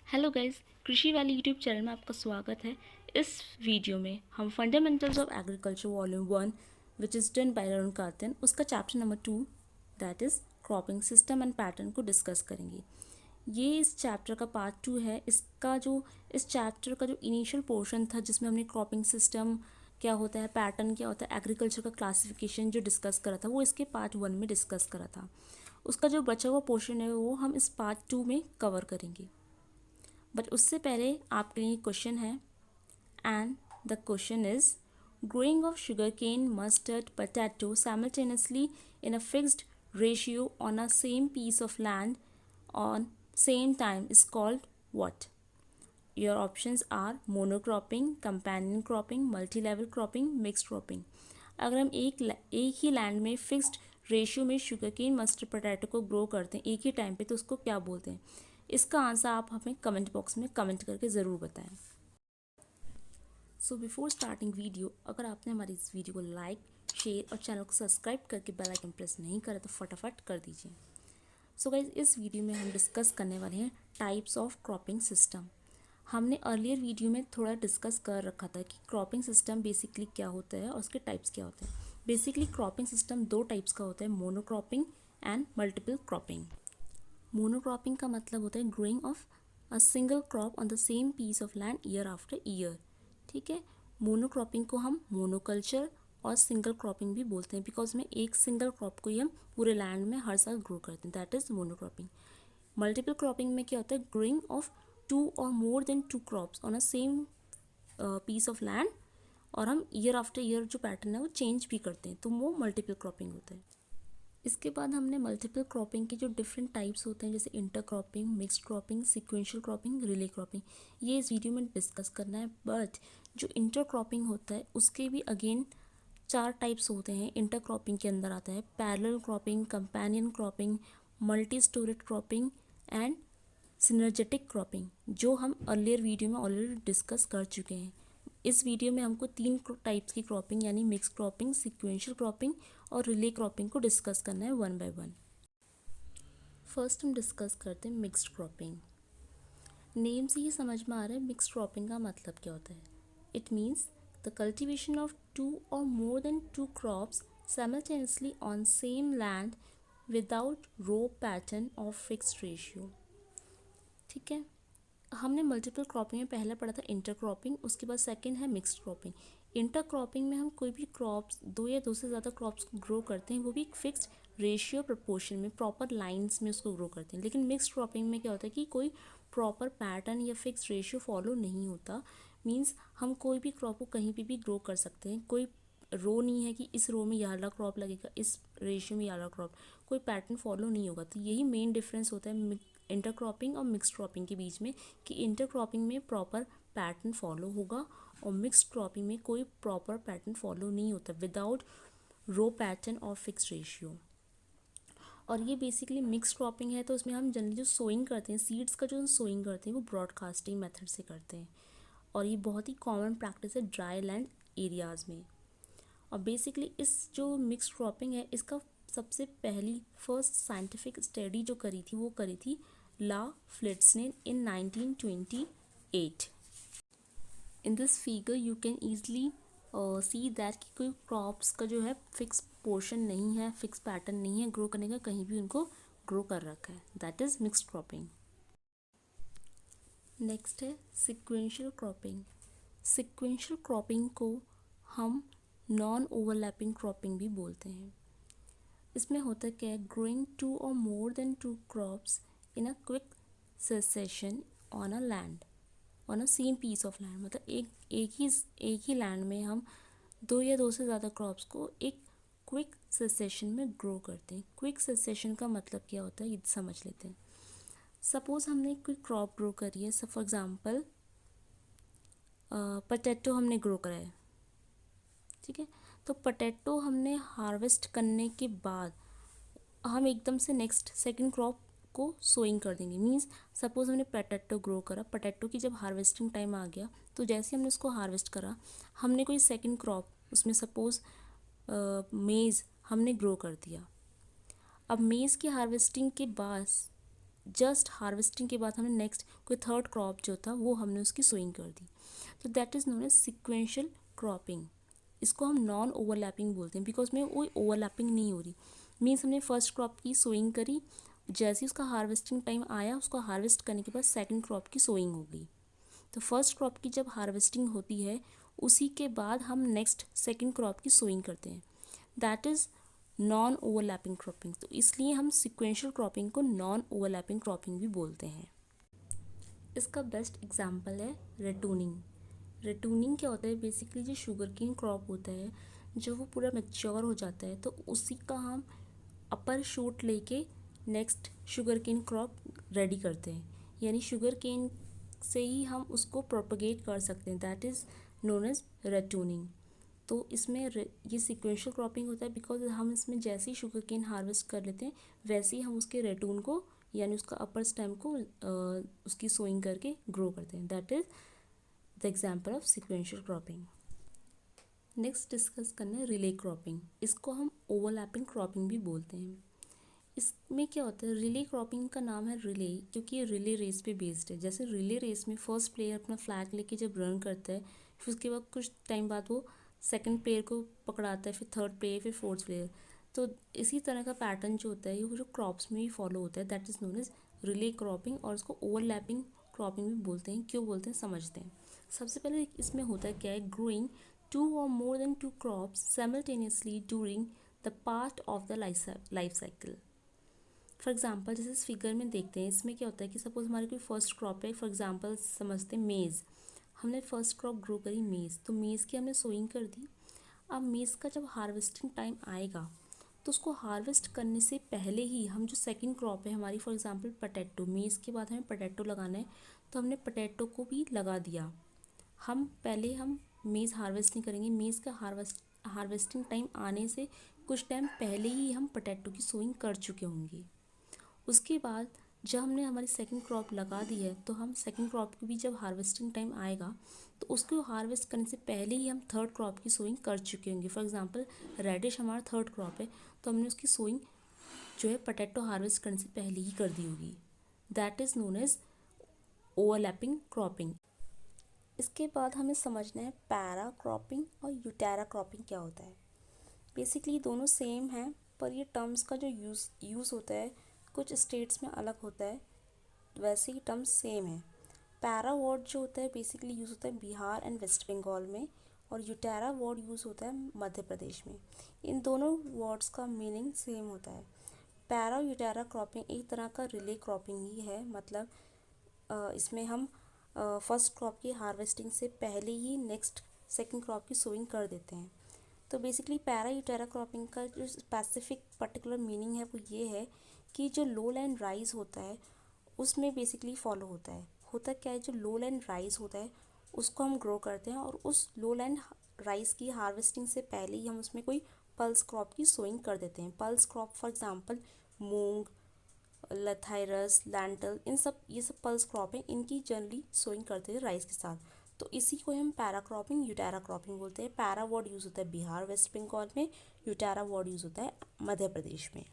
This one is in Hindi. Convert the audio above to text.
Hello guys, Krishi Valley YouTube channel में आपका स्वागत है। इस वीडियो में हम fundamentals of agriculture volume 1 which is done by Arun Kartan उसका chapter number 2 that is cropping system and pattern को डिस्कस करेंगे। ये इस चैप्टर का पार्ट 2 है। इस चैप्टर का जो इनिशियल पोर्शन था जिसमें हमने क्रॉपिंग सिस्टम क्या होता है, पैटर्न क्या होता है, एग्रीकल्चर का क्लासिफिकेशन जो डिस्कस करा था वो इसके पार्ट 1 में डिस्कस करा था। उसका जो बचा हुआ पोर्शन है वो हम इस पार्ट 2 में कवर करेंगे। बट उससे पहले आपके लिए क्वेश्चन है and the question is growing of sugar cane mustard potato simultaneously in a fixed ratio on a same piece of land on same time is called what. Your options are monocropping, companion cropping, multi level cropping, mixed cropping. अगर हम एक ही लैंड में फिक्स्ड रेशियो में शुगर केन मस्टर्ड पोटैटो को ग्रो करते हैं एक ही टाइम पे तो उसको क्या बोलते हैं? इसका आंसर आप हमें कमेंट बॉक्स में कमेंट करके ज़रूर बताएं। सो बिफोर स्टार्टिंग वीडियो, अगर आपने हमारी इस वीडियो को लाइक, शेयर और चैनल को सब्सक्राइब करके बेल आइकन प्रेस नहीं करा तो फटाफट कर दीजिए। सो गाइज, इस वीडियो में हम डिस्कस करने वाले हैं टाइप्स ऑफ क्रॉपिंग सिस्टम। हमने अर्लियर वीडियो में थोड़ा डिस्कस कर रखा था कि क्रॉपिंग सिस्टम बेसिकली क्या होता है और उसके टाइप्स क्या होते हैं। बेसिकली क्रॉपिंग सिस्टम दो टाइप्स का होता है, monocropping and multiple cropping. Monocropping का मतलब होता है growing of a single crop on the same piece of land year after year. ठीक है, मोनोक्रॉपिंग को हम मोनोकल्चर और सिंगल क्रॉपिंग भी बोलते हैं बिकॉज में एक सिंगल क्रॉप को ही हम पूरे लैंड में हर साल ग्रो करते हैं, that is monocropping. Multiple cropping में क्या होता है, ग्रोइंग ऑफ टू और more than two crops on a same piece of land और हम ईयर आफ्टर ईयर जो पैटर्न है वो चेंज भी करते हैं, तो वो मल्टीपल क्रॉपिंग होता है। इसके बाद हमने मल्टीपल क्रॉपिंग के जो डिफरेंट टाइप्स होते हैं जैसे inter cropping, mixed cropping, sequential cropping, relay cropping, ये इस वीडियो में डिस्कस करना है। बट जो इंटर क्रॉपिंग होता है उसके भी अगेन 4 टाइप्स होते हैं। इंटर क्रॉपिंग के अंदर आता है parallel cropping, companion cropping, multi storage cropping and synergetic cropping, जो हम अर्लियर वीडियो में ऑलरेडी डिस्कस कर चुके हैं। इस वीडियो में हमको 3 टाइप्स की क्रॉपिंग यानी मिक्स क्रॉपिंग, सीक्वेंशियल क्रॉपिंग और रिले क्रॉपिंग को डिस्कस करना है वन बाय वन। फर्स्ट हम डिस्कस करते हैं मिक्स्ड क्रॉपिंग। नेम से ही समझ में आ रहा है मिक्स्ड क्रॉपिंग का मतलब क्या होता है। It means the cultivation of 2 और more than 2 crops simultaneously on same land without row pattern of fixed ratio. ठीक है, हमने मल्टीपल क्रॉपिंग में पहले पढ़ा था इंटर क्रॉपिंग, उसके बाद सेकंड है मिक्स्ड क्रॉपिंग। इंटर क्रॉपिंग में हम कोई भी क्रॉप्स, 2 या 2 से ज़्यादा क्रॉप्स को ग्रो करते हैं, वो भी एक फिक्स्ड रेशियो प्रपोर्शन में प्रॉपर लाइंस में उसको ग्रो करते हैं। लेकिन मिक्स्ड क्रॉपिंग में क्या होता है कि कोई प्रॉपर पैटर्न या फिक्स रेशियो फॉलो नहीं होता। मीन्स हम कोई भी क्रॉप को कहीं पे भी ग्रो कर सकते हैं, कोई रो नहीं है कि इस रो में ये वाला क्रॉप लगेगा, इस रेशियो में ये वाला क्रॉप, कोई पैटर्न फॉलो नहीं होगा। तो यही मेन डिफरेंस होता है इंटर क्रॉपिंग और मिक्स्ड क्रॉपिंग के बीच में, कि इंटर क्रॉपिंग में प्रॉपर पैटर्न फॉलो होगा और मिक्स्ड क्रॉपिंग में कोई प्रॉपर पैटर्न फॉलो नहीं होता, विदाउट रो पैटर्न और फिक्स रेशियो। और ये बेसिकली मिक्स्ड क्रॉपिंग है तो उसमें हम जनरली जो सोइंग करते हैं, सीड्स का जो सोइंग करते हैं वो ब्रॉडकास्टिंग मेथड से करते हैं और ये बहुत ही कॉमन प्रैक्टिस है ड्राई लैंड एरियाज़ में। और बेसिकली इस जो मिक्स्ड क्रॉपिंग है इसका सबसे पहली फर्स्ट साइंटिफिक स्टडी जो करी थी वो करी थी ला फ्लिट्स ने इन 1928। In this figure you can easily see that कि कोई क्रॉप्स का जो है फिक्स पोर्शन नहीं है, फिक्स पैटर्न नहीं है ग्रो करने का, कहीं भी उनको ग्रो कर रखा है, that is mixed cropping. Next है सिक्वेंशियल क्रॉपिंग। सिक्वेंशियल क्रॉपिंग को हम नॉन ओवरलैपिंग क्रॉपिंग भी बोलते हैं। इसमें होता क्या है, ग्रोइंग 2 और more than 2 crops in a quick succession on a land on a same piece of land. मतलब एक ही लैंड में हम 2 या 2 से ज़्यादा क्रॉप्स को एक क्विक सक्सेशन में ग्रो करते हैं। क्विक सक्सेशन का मतलब क्या होता है ये समझ लेते हैं। सपोज़ हमने कोई क्रॉप ग्रो करी है, फॉर एग्ज़ाम्पल पोटैटो हमने ग्रो करा है। ठीक है, तो पोटैटो हमने हार्वेस्ट करने के बाद हम एकदम से नेक्स्ट सेकंड क्रॉप को सोइंग कर देंगे। मींस सपोज हमने पोटैटो ग्रो करा, पोटैटो की जब हार्वेस्टिंग टाइम आ गया तो जैसे हमने उसको हार्वेस्ट करा, हमने कोई सेकंड क्रॉप उसमें सपोज मेज़ हमने ग्रो कर दिया। अब मेज़ की हार्वेस्टिंग के बाद जस्ट हार्वेस्टिंग के बाद हमने नेक्स्ट कोई थर्ड क्रॉप जो था वो हमने उसकी सोइंग कर दी। तो that is known as sequential cropping. इसको हम नॉन ओवरलैपिंग बोलते हैं बिकॉज में कोई ओवरलैपिंग नहीं हो रही। मीन्स हमने फर्स्ट क्रॉप की सोइंग करी, जैसे ही उसका हार्वेस्टिंग टाइम आया उसको हार्वेस्ट करने के बाद सेकंड क्रॉप की सोइंग हो गई। तो फर्स्ट क्रॉप की जब हार्वेस्टिंग होती है उसी के बाद हम नेक्स्ट सेकंड क्रॉप की सोइंग करते हैं। That is non overlapping cropping. तो इसलिए हम सिक्वेंशियल क्रॉपिंग को नॉन ओवरलैपिंग क्रॉपिंग भी बोलते हैं। इसका बेस्ट एग्जांपल है रेटूनिंग। रेटूनिंग क्या होता है, बेसिकली जो शुगर केन क्रॉप होता है जब वो पूरा मैच्योर हो जाता है तो उसी का हम अपर शूट लेके next sugar cane crop ready करते हैं, यानी शुगर केन से ही हम उसको प्रोपगेट कर सकते हैं। That is known as ratooning. तो इसमें ये सिक्वेंशियल क्रॉपिंग होता है बिकॉज हम इसमें जैसे ही शुगर केन हार्वेस्ट कर लेते हैं वैसे ही हम उसके रेटून को यानी उसका अपर स्टेम को उसकी सोइंग करके ग्रो करते हैं। That is the example of sequential cropping. Next discuss करना है रिले क्रॉपिंग। इसको हम ओवरलैपिंग क्रॉपिंग भी बोलते हैं। इसमें क्या होता है, रिले क्रॉपिंग का नाम है रिले क्योंकि ये रिले रेस पे बेस्ड है। जैसे रिले रेस में फर्स्ट प्लेयर अपना फ्लैग लेके जब रन करता है फिर उसके बाद कुछ टाइम बाद वो सेकंड प्लेयर को पकड़ाता है, फिर थर्ड प्लेयर, फिर फोर्थ प्लेयर। तो इसी तरह का पैटर्न जो होता है ये जो क्रॉप्स में भी फॉलो होता है। That is known as relay cropping और उसको ओवरलैपिंग क्रॉपिंग भी बोलते हैं। क्यों बोलते हैं समझते हैं। सबसे पहले इसमें होता है क्या है, growing 2 or more than 2 crops simultaneously during the part of the life cycle। For example जैसे इस फिगर में देखते हैं, इसमें क्या होता है कि सपोज हमारी कोई फर्स्ट क्रॉप है, फॉर एग्जाम्पल समझते हैं मेज़। हमने फर्स्ट क्रॉप ग्रो करी मेज़, तो मेज़ की हमने सोइंग कर दी। अब मेज़ का जब हार्वेस्टिंग टाइम आएगा तो उसको हार्वेस्ट करने से पहले ही हम जो सेकंड क्रॉप है हमारी, फॉर एग्जांपल पोटैटो, मेज़ के बाद हमें पोटैटो लगाना है तो हमने पोटैटो को भी लगा दिया। हम मेज़ हार्वेस्ट नहीं करेंगे, मेज़ का हार्वेस्टिंग टाइम आने से कुछ टाइम पहले ही हम पोटैटो की सोइंग कर चुके होंगे। उसके बाद जब हमने हमारी सेकंड क्रॉप लगा दी है तो हम सेकंड क्रॉप की भी जब हार्वेस्टिंग टाइम आएगा तो उसको हार्वेस्ट करने से पहले ही हम थर्ड क्रॉप की सोइंग कर चुके होंगे। फॉर एग्जांपल रेडिश हमारा थर्ड क्रॉप है तो हमने उसकी सोइंग जो है पोटैटो हार्वेस्ट करने से पहले ही कर दी होगी। That is known as overlapping cropping. इसके बाद हमें समझना है पैरा क्रॉपिंग और यूटेरा क्रॉपिंग क्या होता है। बेसिकली दोनों सेम हैं पर ये टर्म्स का जो यूज़ होता है कुछ स्टेट्स में अलग होता है, वैसे ही टर्म्स सेम है। पैरा वर्ड जो होता है बेसिकली यूज़ होता है बिहार एंड वेस्ट बंगाल में, और यूटेरा वर्ड यूज़ होता है मध्य प्रदेश में। इन दोनों वर्ड्स का मीनिंग सेम होता है। पैरा यूटेरा क्रॉपिंग एक तरह का रिले क्रॉपिंग ही है। मतलब इसमें हम फर्स्ट क्रॉप की हार्वेस्टिंग से पहले ही नेक्स्ट सेकंड क्रॉप की सोइंग कर देते हैं। तो बेसिकली पैरा यूटेरा क्रॉपिंग का जो स्पेसिफिक पर्टिकुलर मीनिंग है वो ये है कि जो लो लैंड राइस होता है उसमें बेसिकली फॉलो होता है। होता क्या है, जो लो लैंड राइस होता है उसको हम ग्रो करते हैं और उस लो लैंड राइस की हार्वेस्टिंग से पहले ही हम उसमें कोई पल्स क्रॉप की सोइंग कर देते हैं। Pulse crop for example moong, lathyrus, lentil, ये सब पल्स क्रॉप हैं, इनकी जनरली सोइंग करते हैं राइस के साथ। तो इसी को हम पैरा क्रॉपिंग यूटेरा क्रॉपिंग बोलते हैं। पैरा वर्ड यूज़ होता है बिहार वेस्ट बंगाल में, यूटेरा वर्ड यूज़ होता है मध्य प्रदेश में।